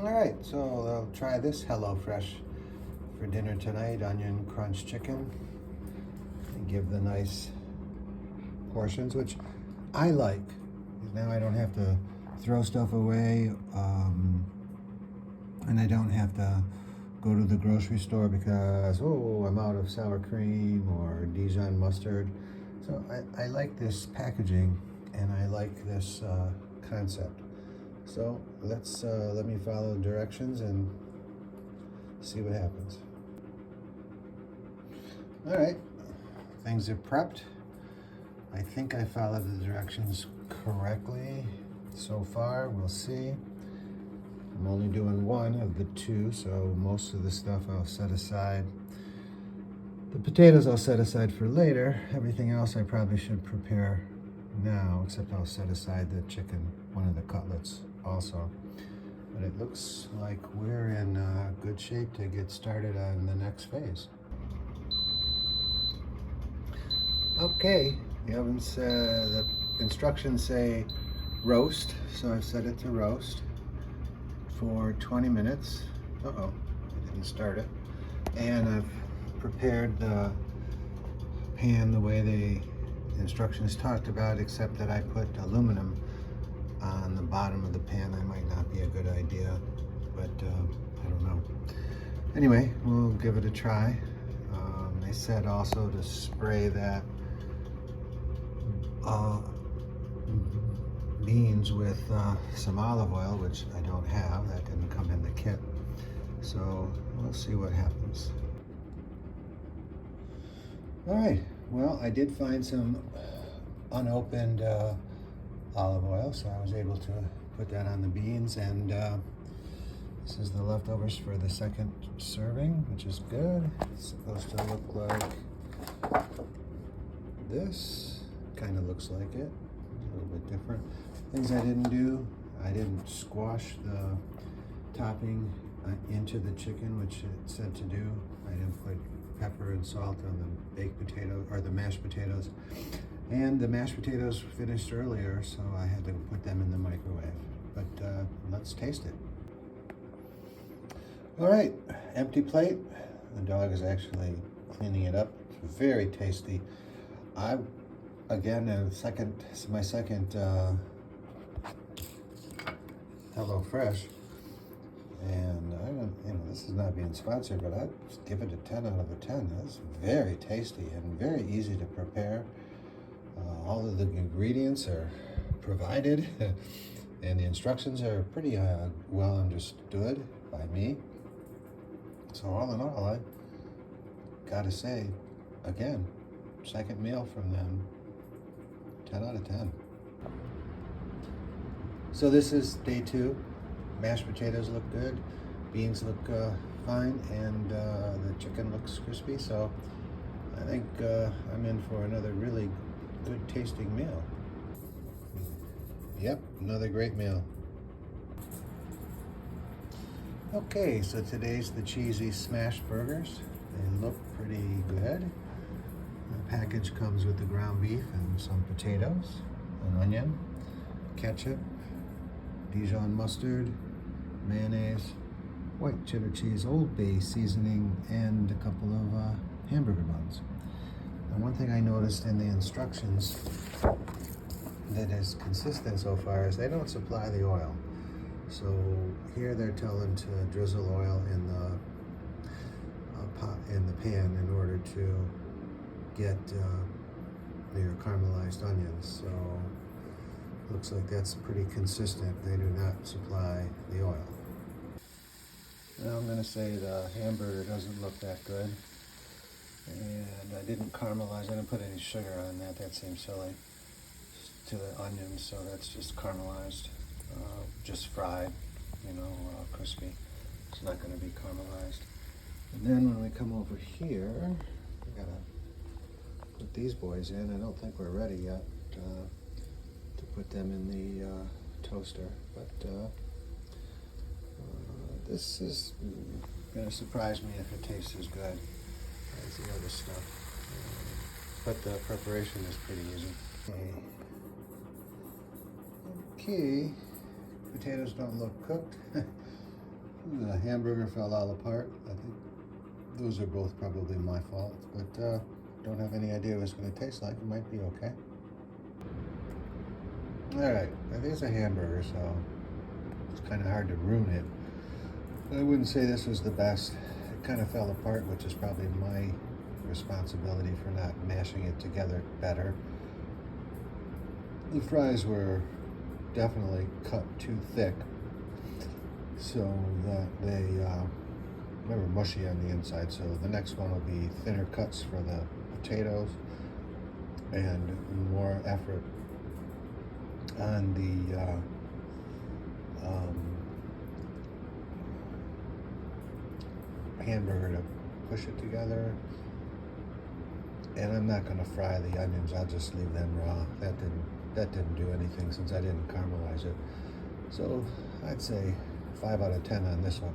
All right, so I'll try this HelloFresh for dinner tonight, onion crunch chicken. And give the nice portions, which I like. Now I don't have to throw stuff away, and I don't have to go to the grocery store because, oh, I'm out of sour cream or Dijon mustard. So I like this packaging and I like this concept. So let me follow the directions and see what happens. All right, things are prepped. I think I followed the directions correctly so far. We'll see. I'm only doing one of the two, so most of the stuff I'll set aside. The potatoes I'll set aside for later. Everything else I probably should prepare now, except I'll set aside the chicken, one of the cutlets also. But it looks like we're in good shape to get started on the next phase. Okay, the instructions say roast, so I've set it to roast for 20 minutes. Uh-oh, I didn't start it. And I've prepared the pan the way the instructions talked about, except that I put aluminum on the bottom of the pan. That might not be a good idea, but I don't know. Anyway, we'll give it a try. They said also to spray that beans with some olive oil, which I don't have. That didn't come in the kit. So we'll see what happens. All right, well, I did find some unopened olive oil, so I was able to put that on the beans, and this is the leftovers for the second serving, which is good. It's supposed to look like this. Kind of looks like it, a little bit different. Things I didn't do, I didn't squash the topping into the chicken, which it said to do. I didn't put pepper and salt on the baked potato or the mashed potatoes. And the mashed potatoes finished earlier, so I had to put them in the microwave. But let's taste it. All right, empty plate. The dog is actually cleaning it up. It's very tasty. My second HelloFresh, and I don't, this is not being sponsored, but I'd give it a 10 out of a 10. That's very tasty and very easy to prepare. All of the ingredients are provided, and the instructions are pretty well understood by me. So all in all, I gotta say, again, second meal from them, 10 out of 10. So this is day 2. Mashed potatoes look good, beans look fine, and the chicken looks crispy. So I think I'm in for another really good tasting meal. Yep, another great meal. Okay, so today's the cheesy smash burgers. They look pretty good. The package comes with the ground beef and some potatoes, an onion, ketchup, Dijon mustard, mayonnaise, white cheddar cheese, Old Bay seasoning, and a couple of hamburger buns. And one thing I noticed in the instructions that is consistent so far is they don't supply the oil. So here they're telling to drizzle oil in the pan in order to get your caramelized onions. So looks like that's pretty consistent. They do not supply the oil. Now I'm going to say the hamburger doesn't look that good. And I didn't caramelize, I didn't put any sugar on that. That seems silly. To the onions, so that's just caramelized, just fried, crispy. It's not going to be caramelized. And then when we come over here, we gotta put these boys in. I don't think we're ready yet to put them in the toaster, but this is going to surprise me if it tastes as good as the other stuff. But the preparation is pretty easy. Okay, potatoes don't look cooked. The hamburger fell all apart. I think those are both probably my fault, but don't have any idea what it's going to taste like. It might be okay. Alright, that is a hamburger, so it's kind of hard to ruin it. I wouldn't say this was the best. It kind of fell apart, which is probably my responsibility for not mashing it together better. The fries were definitely cut too thick, so that they were mushy on the inside. So the next one will be thinner cuts for the potatoes and more effort on the hamburger to push it together. And I'm not going to fry the onions. I'll just leave them raw. That didn't do anything since I didn't caramelize it. So I'd say 5 out of 10 on this one.